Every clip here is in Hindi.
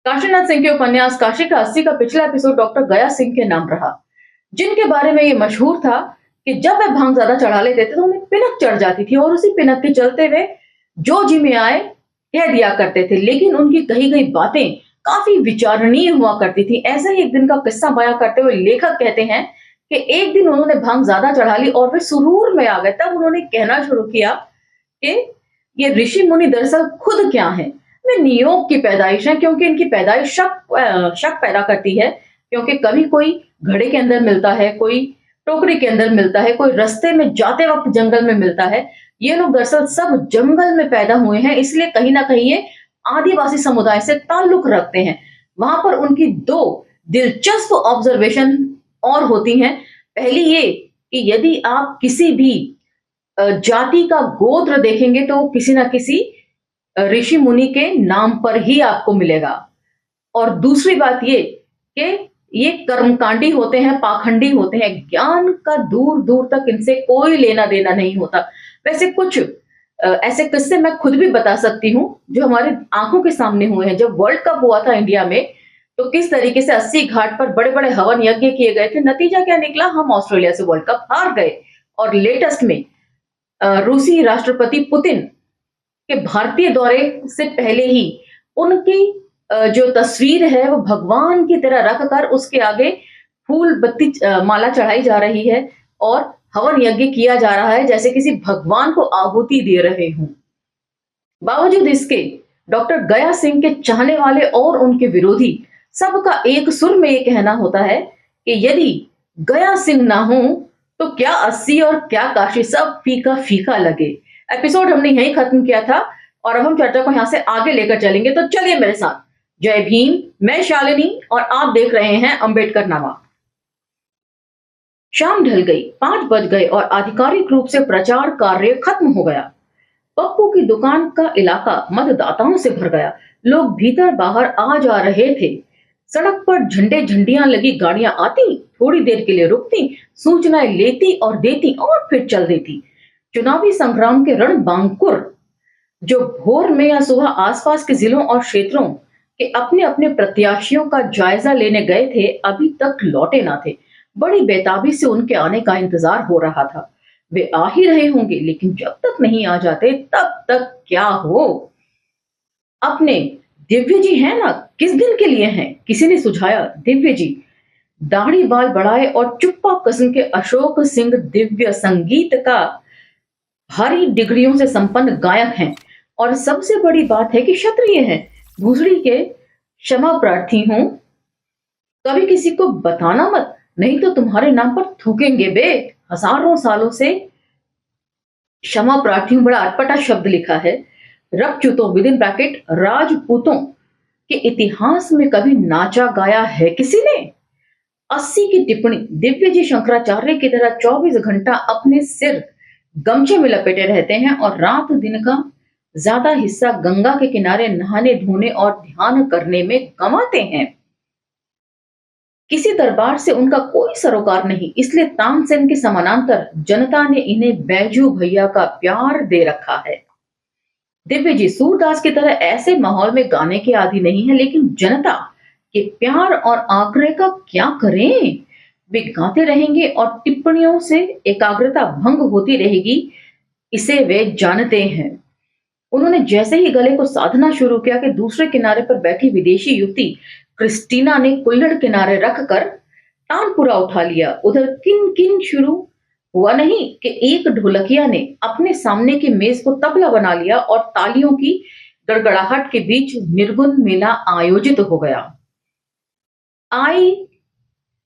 काशीनाथ सिंह के उपन्यास काशी का 80 का पिछला एपिसोड डॉक्टर गया सिंह के नाम रहा, जिनके बारे में ये मशहूर था कि जब वे भांग ज्यादा चढ़ा लेते थे तो उन्हें पिनक चढ़ जाती थी और उसी पिनक के चलते वे जो जी में आए कह दिया करते थे। लेकिन उनकी कही गई बातें काफी विचारणीय हुआ करती थी। ऐसा ही एक दिन का किस्सा बयां करते हुए लेखक कहते हैं कि एक दिन उन्होंने भांग ज्यादा चढ़ा ली और वे सुरूर में आ गए। तब उन्होंने कहना शुरू किया कि ये ऋषि मुनि दरअसल खुद क्या है, वे नियोग की पैदाइश है, क्योंकि इनकी पैदाइश शक पैदा करती है। क्योंकि कभी कोई घड़े के अंदर मिलता है, कोई टोकरी के अंदर मिलता है, कोई रास्ते में जाते वक्त जंगल में मिलता है। ये लोग दरअसल सब जंगल में पैदा हुए हैं, इसलिए कहीं ना कहीं ये आदिवासी समुदाय से ताल्लुक रखते हैं। वहां पर उनकी दो दिलचस्प ऑब्जर्वेशन और होती हैं। पहली ये कि यदि आप किसी भी जाति का गोत्र देखेंगे तो किसी ना किसी ऋषि मुनि के नाम पर ही आपको मिलेगा। और दूसरी बात ये कि ये कर्मकांडी होते हैं, पाखंडी होते हैं, ज्ञान का दूर दूर तक इनसे कोई लेना देना नहीं होता। वैसे कुछ ऐसे किस्से मैं खुद भी बता सकती हूँ जो हमारे आंखों के सामने हुए हैं। जब वर्ल्ड कप हुआ था इंडिया में, तो किस तरीके से 80 घाट पर बड़े बड़े हवन यज्ञ किए गए थे। नतीजा क्या निकला, हम ऑस्ट्रेलिया से वर्ल्ड कप हार गए। और लेटेस्ट में रूसी राष्ट्रपति पुतिन के भारतीय दौरे से पहले ही उनकी जो तस्वीर है वो भगवान की तरह रखकर उसके आगे फूल बत्ती माला चढ़ाई जा रही है और हवन यज्ञ किया जा रहा है, जैसे किसी भगवान को आहुति दे रहे हों। बावजूद इसके डॉक्टर गया सिंह के चाहने वाले और उनके विरोधी सबका एक सुर में ये कहना होता है कि यदि गया सिंह ना हो तो क्या 80 और क्या काशी, सब फीका फीका लगे। एपिसोड हमने यहीं खत्म किया था और अब हम चर्चा को यहां से आगे लेकर चलेंगे। तो चलिए मेरे साथ। जय भीम, मैं शालिनी और आप देख रहे हैं अंबेडकर नामा। शाम ढल गई, 5 बज गए और आधिकारिक रूप से प्रचार कार्य खत्म हो गया। पप्पू की दुकान का इलाका मतदाताओं से भर गया। लोग भीतर बाहर आ जा रहे थे। सड़क पर झंडे झंडियां लगी गाड़ियां आती, थोड़ी देर के लिए रुकती, सूचनाएं लेती और देती और फिर चल देती। चुनावी संग्राम के रणबांकुर जो भोर में या सुबह आसपास के जिलों और क्षेत्रों के अपने अपने प्रत्याशियों का जायजा लेने गए थे, अभी तक लौटे ना थे। बड़ी बेताबी से उनके आने का इंतजार हो रहा था। वे आ ही रहे होंगे, लेकिन जब तक नहीं आ जाते तब तक क्या हो। अपने दिव्य जी हैं ना, किस दिन के लिए हैं, किसी ने सुझाया। दिव्य जी दाढ़ी बाल बढ़ाए और चुप्पा किस्म के अशोक सिंह दिव्य संगीत का भारी डिग्रियों से संपन्न गायक हैं और सबसे बड़ी बात है कि क्षत्रिय हैं। भूसड़ी के क्षमा प्रार्थी हूं, कभी किसी को बताना मत, नहीं तो तुम्हारे नाम पर थूकेंगे बे। हजारों सालों से क्षमा प्रार्थी हूं, बड़ा अटपटा शब्द लिखा है। रबचूतों विद इन ब्रैकेट राजपूतों के इतिहास में कभी नाचा गाया है किसी ने? 80 की टिप्पणी। दिव्य जी शंकराचार्य की तरह 24 घंटा अपने सिर गमछे में लपेटे रहते हैं और रात दिन का ज्यादा हिस्सा गंगा के किनारे नहाने धोने और ध्यान करने में गंवाते हैं। किसी दरबार से उनका कोई सरोकार नहीं, इसलिए तानसेन के समानांतर जनता ने इन्हें बैजू भैया का प्यार दे रखा है। दिव्य जी सूरदास की तरह ऐसे माहौल में गाने के आदि नहीं है, लेकिन जनता के प्यार और आग्रह का क्या करें। वे गाते रहेंगे और टिप्पणियों से एकाग्रता भंग होती रहेगी, इसे वे जानते हैं। उन्होंने जैसे ही गले को साधना शुरू किया कि दूसरे किनारे पर बैठी विदेशी युवती क्रिस्टीना ने कुल्हड़ किनारे रखकर तानपुरा उठा लिया। उधर किन किन शुरू हुआ नहीं कि एक ढोलकिया ने अपने सामने की मेज को तबला बना लिया और तालियों की गड़गड़ाहट के बीच निर्गुण मेला आयोजित हो गया। आई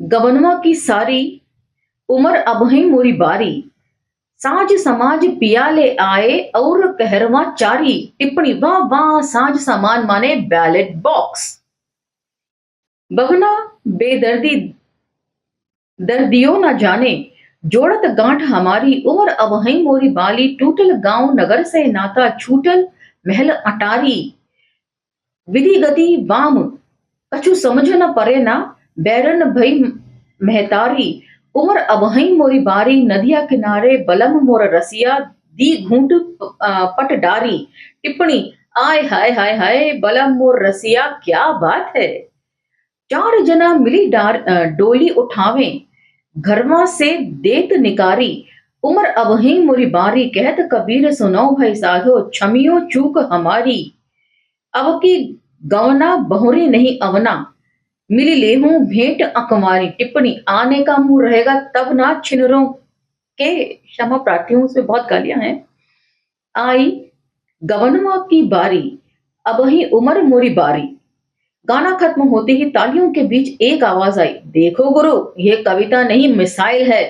गवनवा की सारी उमर अबही मोरी बारी, साज समाज पियाले आए और कहरवा चारी। टिप्पणी वाह वाह, साज सामान माने बैलेट बॉक्स। बगना बेदर्दी दर्दियों न जाने, जोड़त गांठ हमारी उमर अबही मोरी बाली। टूटल गांव नगर से नाता, छूटल महल अटारी। विधि गति वाम कछु समझ न परे ना, बैरन भई महतारी। उमर अबही मोरी बारी, नदिया किनारे बलम मोर रसिया। दी घूंट पट डारी। टिप्पणी आय हाय हाय हाय बलम मोर रसिया, क्या बात है। चार जना मिली डोली उठावे, घरवा से देत निकारी, उमर अबही मुरी बारी, कहत कबीर सुनो भाई साधो, छमियो चूक हमारी। अब की गवना बहुरी नहीं अवना, मिली लेहूं भेंट अकमारी। टिप्पणी, आने का मुंह रहेगा तब ना छिनरों के। क्षमा प्रार्थी हूं, उसमें बहुत गालियां हैं। आई गवनवा की बारी, अब ही उमर मोरी बारी। गाना खत्म होते ही तालियों के बीच एक आवाज आई, देखो गुरु, ये कविता नहीं मिसाइल है,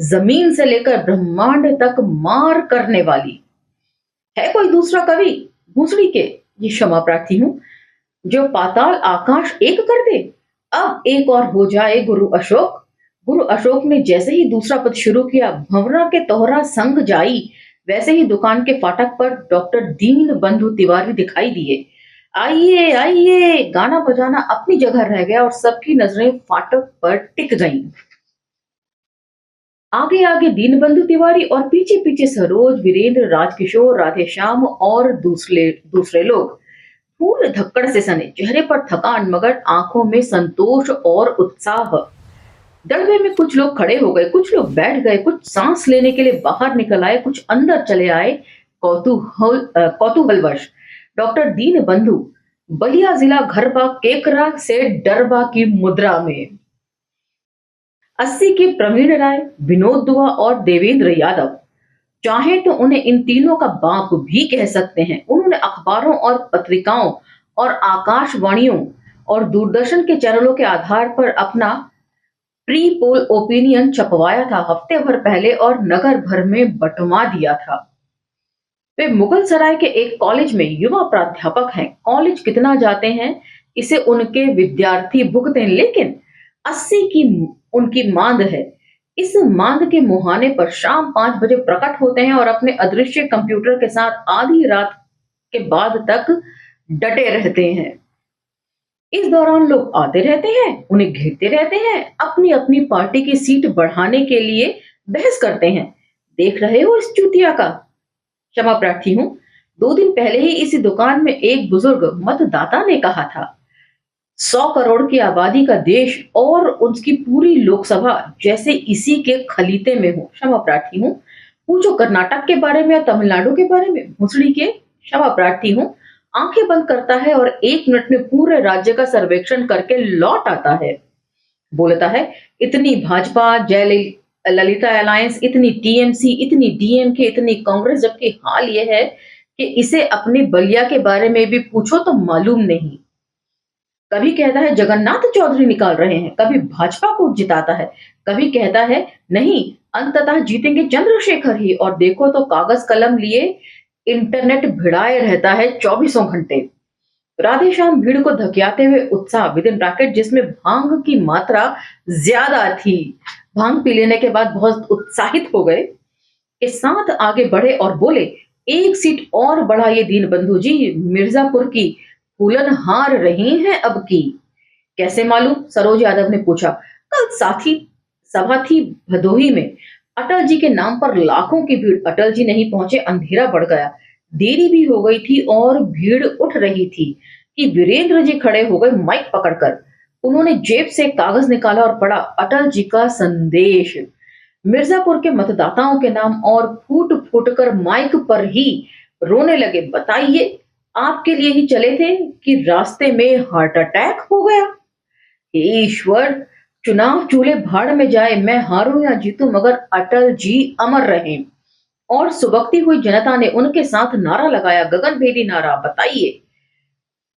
जमीन से लेकर ब्रह्मांड तक मार करने वाली। है कोई दूसरा कवि भूसड़ी के, ये क्षमा प्रार्थी हूं, जो पाताल आकाश एक कर दे। अब एक और हो जाए गुरु अशोक। गुरु अशोक ने जैसे ही दूसरा पद शुरू किया, भंवरा के तोहरा संग जाई, वैसे ही दुकान के फाटक पर डॉक्टर दीन बंधु तिवारी दिखाई दिए। आइए आइए, गाना बजाना अपनी जगह रह गया और सबकी नजरें फाटक पर टिक गईं। आगे आगे दीनबंधु तिवारी और पीछे पीछे सरोज, वीरेंद्र, राजकिशोर, राधेश्याम और दूसरे दूसरे लोग। फूल धक्कड़ से सने, चेहरे पर थकान मगर आंखों में संतोष और उत्साह। डड़बे में कुछ लोग खड़े हो गए, कुछ लोग बैठ गए, कुछ सांस लेने के लिए बाहर निकल आए, कुछ अंदर चले आए। कौतूहलवश डॉक्टर दीन बंधु बलिया जिला घरबा केकरा से डरबा की मुद्रा में। 80 के प्रवीण राय, विनोद दुआ और देवेंद्र यादव, चाहे तो उन्हें इन तीनों का बाप भी कह सकते हैं। उन्होंने अखबारों और पत्रिकाओं और आकाशवाणियों और दूरदर्शन के चैनलों के आधार पर अपना प्री पोल ओपिनियन छपवाया था हफ्ते भर पहले और नगर भर में बंटवा दिया था। वे मुगल सराय के एक कॉलेज में युवा प्राध्यापक हैं। कॉलेज कितना जाते हैं इसे उनके विद्यार्थी भुगते हैं, लेकिन 80 की उनकी मांद है। इस मांद के मुहाने पर शाम 5 बजे प्रकट होते हैं और अपने अदृश्य कंप्यूटर के साथ आधी रात के बाद तक डटे रहते हैं। इस दौरान लोग आते रहते हैं, उन्हें घेरते रहते हैं, अपनी अपनी पार्टी की सीट बढ़ाने के लिए बहस करते हैं। देख रहे हो इस चूतिया का, क्षमा प्रार्थी हूं। 2 दिन पहले ही इसी दुकान में एक बुजुर्ग मतदाता ने कहा था, 100 करोड़ की आबादी का देश और उसकी पूरी लोकसभा जैसे इसी के खलीते में हो। क्षमा प्रार्थी हूं, पूछो कर्नाटक के बारे में या तमिलनाडु के बारे में, भुसड़ी के। क्षमा प्रार्थी हूं, आंखें बंद करता है और 1 मिनट में पूरे राज्य का सर्वेक्षण करके लौट आता है। बोलता है, इतनी भाजपा ललिता अलायंस, इतनी टीएमसी, इतनी डीएमके, इतनी कांग्रेस, जबकि हाल यह है कि इसे अपने बलिया के बारे में भी पूछो तो मालूम नहीं। कभी कहता है जगन्नाथ चौधरी निकाल रहे हैं, कभी भाजपा को जिताता है, कभी कहता है नहीं अंततः जीतेंगे चंद्रशेखर ही, और देखो तो कागज कलम लिए इंटरनेट भिड़ाए रहता है 24 घंटे। राधेश्याम भीड़ को धकियाते हुए उत्साह विद इन ब्रैकेट, जिसमें भांग की मात्रा ज्यादा थी, भांग पी लेने के बाद बहुत उत्साहित हो गए, के साथ आगे बढ़े और बोले, 1 सीट और बढ़ाइए दीन बंधु जी, मिर्जापुर की फूलन हार रही हैं अब की। कैसे मालूम, सरोज यादव ने पूछा। कल साथी सभा थी भदोही में, अटल जी के नाम पर लाखों की भीड़। अटल जी नहीं पहुंचे, अंधेरा बढ़ गया, देरी भी हो गई थी और भीड़ उठ रही थी कि वीरेंद्र जी खड़े हो गए माइक पकड़कर। उन्होंने जेब से कागज निकाला और पढ़ा, अटल जी का संदेश मिर्जापुर के मतदाताओं के नाम, और फूट फूट कर माइक पर ही रोने लगे। बताइए, आपके लिए ही चले थे कि रास्ते में हार्ट अटैक हो गया। हे ईश्वर, चुनाव चूल्हे भाड़ में जाए, मैं हारूं या जीतूं मगर अटल जी अमर रहें। और सुबकती हुई जनता ने उनके साथ नारा लगाया, गगनभेदी नारा। बताइए,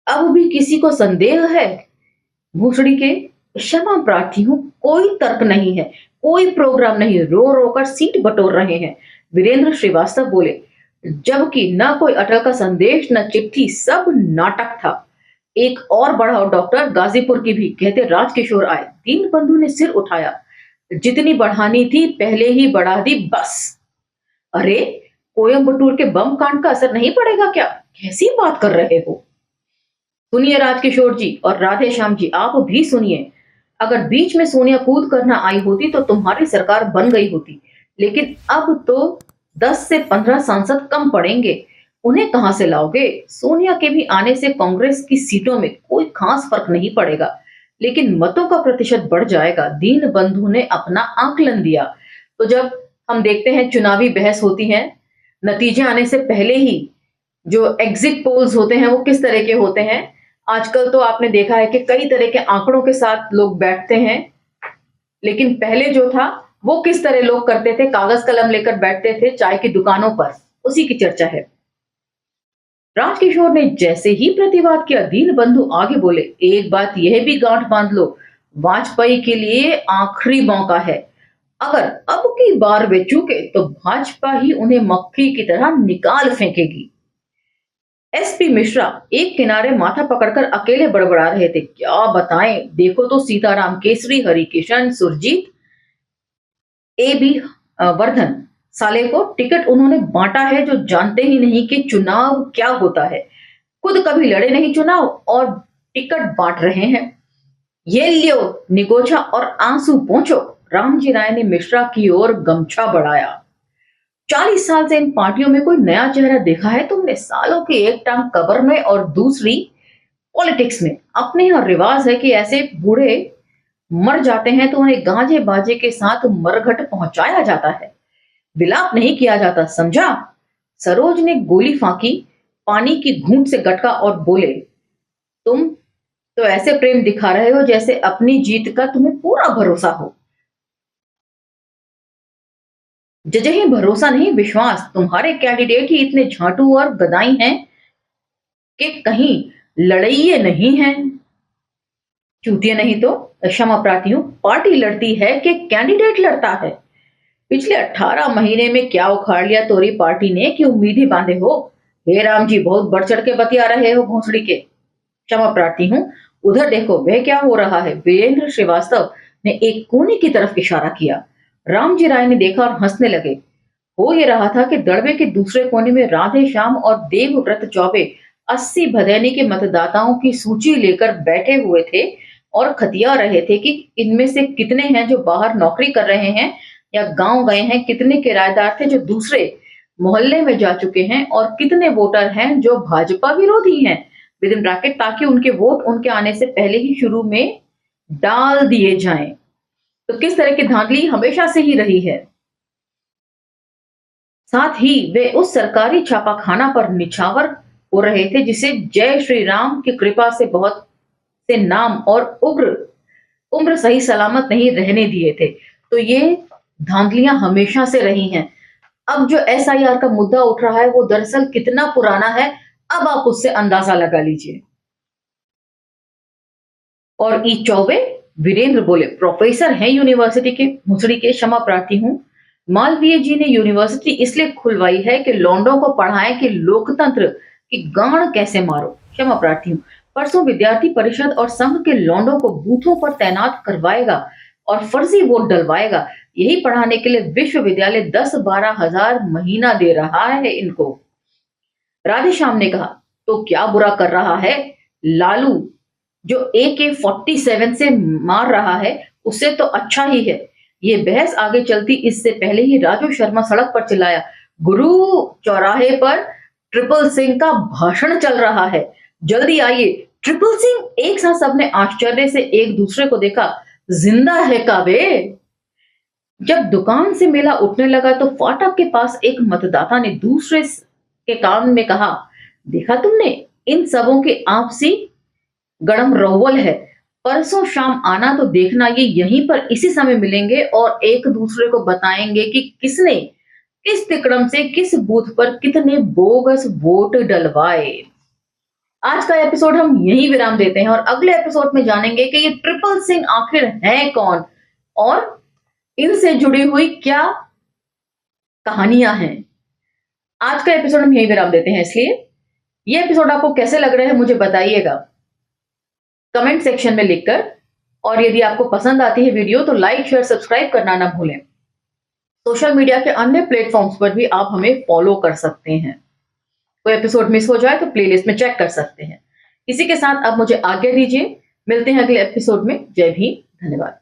अब भी किसी को संदेह है? भूसड़ी के, क्षमा प्रार्थी हूं, कोई तर्क नहीं है, कोई प्रोग्राम नहीं, रो रो कर सीट बटोर रहे हैं। वीरेंद्र श्रीवास्तव बोले, जबकि न कोई अटल का संदेश, न चिट्ठी, सब नाटक था। एक और बढ़ाओ डॉक्टर, गाजीपुर की भी, कहते राजकिशोर आए। दीन बंधु ने सिर उठाया, जितनी बढ़ानी थी पहले ही बढ़ा दी बस। अरे, कोयम्बटूर के बम कांड का असर नहीं पड़ेगा क्या? कैसी बात कर रहे हो? सुनिए राजकिशोर जी और राधे श्याम जी, आप भी सुनिए। अगर बीच में सोनिया कूद करना आई होती तो तुम्हारी सरकार बन गई होती, लेकिन अब तो 10 से 15 सांसद कम पड़ेंगे। उन्हें कहां से लाओगे? सोनिया के भी आने से कांग्रेस की सीटों में कोई खास फर्क नहीं पड़ेगा, लेकिन मतों का प्रतिशत बढ़ जाएगा। दीन बंधु ने अपना आकलन दिया। तो जब हम देखते हैं चुनावी बहस होती है, नतीजे आने से पहले ही जो एग्जिट पोल्स होते हैं वो किस तरह के होते हैं। आजकल तो आपने देखा है कि कई तरह के आंकड़ों के साथ लोग बैठते हैं, लेकिन पहले जो था वो किस तरह लोग करते थे, कागज कलम लेकर बैठते थे चाय की दुकानों पर, उसी की चर्चा है। राजकिशोर ने जैसे ही प्रतिवाद किया, दीन बंधु आगे बोले, एक बात यह भी गांठ बांध लो, वाजपेयी के लिए आखिरी मौका है। अगर अब की बार वे चूके तो भाजपा ही उन्हें मक्खी की तरह निकाल फेंकेगी। एसपी मिश्रा एक किनारे माथा पकड़कर अकेले बड़बड़ा रहे थे। क्या बताएं, देखो तो सीताराम केसरी, हरिकिशन, सुरजीत, ए बी वर्धन साले को टिकट उन्होंने बांटा है, जो जानते ही नहीं कि चुनाव क्या होता है। खुद कभी लड़े नहीं चुनाव और टिकट बांट रहे हैं। ये लियो निगोचा और आंसू पोंछो। रामजी राय ने मिश्रा की ओर गमछा बढ़ाया। 40 साल से इन पार्टियों में कोई नया चेहरा देखा है तुमने? सालों की एक टांग कब्र में और दूसरी पॉलिटिक्स में। अपने यहाँ रिवाज है कि ऐसे बूढ़े मर जाते हैं तो उन्हें गांजे बाजे के साथ मरघट पहुंचाया जाता है, विलाप नहीं किया जाता, समझा? सरोज ने गोली फांकी, पानी की घूंट से गटका और बोले, तुम तो ऐसे प्रेम दिखा रहे हो जैसे अपनी जीत का तुम्हें पूरा भरोसा हो। जजही भरोसा नहीं, विश्वास। तुम्हारे कैंडिडेट ही इतने झांटू और गदाई हैं कि कहीं लड़ाइये नहीं है। चूतिया नहीं तो क्षमा प्रार्थी हूं, पार्टी लड़ती है कि कैंडिडेट लड़ता है? पिछले 18 महीने में क्या उखाड़ लिया तोरी पार्टी ने कि उम्मीदें बांधे हो? हे राम जी, बहुत बढ़ चढ़ के बतिया रहे हो भोसड़ी के। क्षमा प्रार्थी हूं, उधर देखो वह क्या हो रहा है। वीरेंद्र श्रीवास्तव ने एक कोने की तरफ इशारा किया। रामजी राय ने देखा और हंसने लगे। हो ये रहा था कि दड़बे के दूसरे कोने में राधे श्याम और देवव्रत चौबे 80 भदैनी के मतदाताओं की सूची लेकर बैठे हुए थे और खतिया रहे थे कि इनमें से कितने हैं जो बाहर नौकरी कर रहे हैं या गांव गए हैं, कितने किराएदार थे जो दूसरे मोहल्ले में जा चुके हैं, और कितने वोटर हैं जो भाजपा विरोधी हैं, विद इन ब्रैकेट, ताकि उनके वोट उनके आने से पहले ही शुरू में डाल दिए जाएं। तो किस तरह की धांधली हमेशा से ही रही है। साथ ही वे उस सरकारी छापाखाना पर निछावर हो रहे थे जिसे जय श्री राम की कृपा से बहुत से नाम और उम्र सही सलामत नहीं रहने दिए थे। तो ये धांधलियां हमेशा से रही हैं। अब जो एसआईआर का मुद्दा उठ रहा है वो दरअसल कितना पुराना है, अब आप उससे अंदाजा लगा लीजिए। और ई चौबे वीरेंद्र बोले, प्रोफेसर हैं यूनिवर्सिटी के, मुसड़ी के, क्षमा प्रार्थी हूं। मालवीय जी ने यूनिवर्सिटी इसलिए खुलवाई है कि लौंडों को पढ़ाएं कि लोकतंत्र की गांड कैसे मारो। क्षमा प्रार्थी हूं। परसों विद्यार्थी परिषद और संघ के लौंडों को बूथों पर तैनात करवाएगा और फर्जी वोट डलवाएगा। यही पढ़ाने के लिए विश्वविद्यालय 10-12 हजार महीना दे रहा है इनको। राधेश्याम ने कहा, तो क्या बुरा कर रहा है? लालू जो AK-47 से मार रहा है उससे तो अच्छा ही है। ये बहस आगे चलती इससे पहले ही राजू शर्मा सड़क पर चिल्लाया, गुरु चौराहे पर ट्रिपल सिंह का भाषण चल रहा है, जल्दी आइए। ट्रिपल सिंह? एक साथ सबने आश्चर्य से एक दूसरे को देखा। जिंदा है काबे? जब दुकान से मेला उठने लगा तो फाटक के पास एक मतदाता ने दूसरे के कान में कहा, देखा तुमने, इन सबों के आपसी गड़म रौवल है। परसों शाम आना तो देखना, ये यहीं पर इसी समय मिलेंगे और एक दूसरे को बताएंगे कि किसने किस तिकड़म से किस बूथ पर कितने बोगस वोट डलवाए। आज का एपिसोड हम यहीं विराम देते हैं और अगले एपिसोड में जानेंगे कि ये ट्रिपल सिंह आखिर है कौन और इनसे जुड़ी हुई क्या कहानियां हैं। आज का एपिसोड हम यहीं विराम देते हैं, इसलिए ये एपिसोड आपको कैसे लग रहे हैं मुझे बताइएगा कमेंट सेक्शन में लिखकर। और यदि आपको पसंद आती है वीडियो तो लाइक, शेयर, सब्सक्राइब करना ना भूलें। सोशल मीडिया के अन्य प्लेटफॉर्म्स पर भी आप हमें फॉलो कर सकते हैं। कोई एपिसोड मिस हो जाए तो प्लेलिस्ट में चेक कर सकते हैं। इसी के साथ अब मुझे आज्ञा दीजिए, मिलते हैं अगले एपिसोड में। जय भीम, धन्यवाद।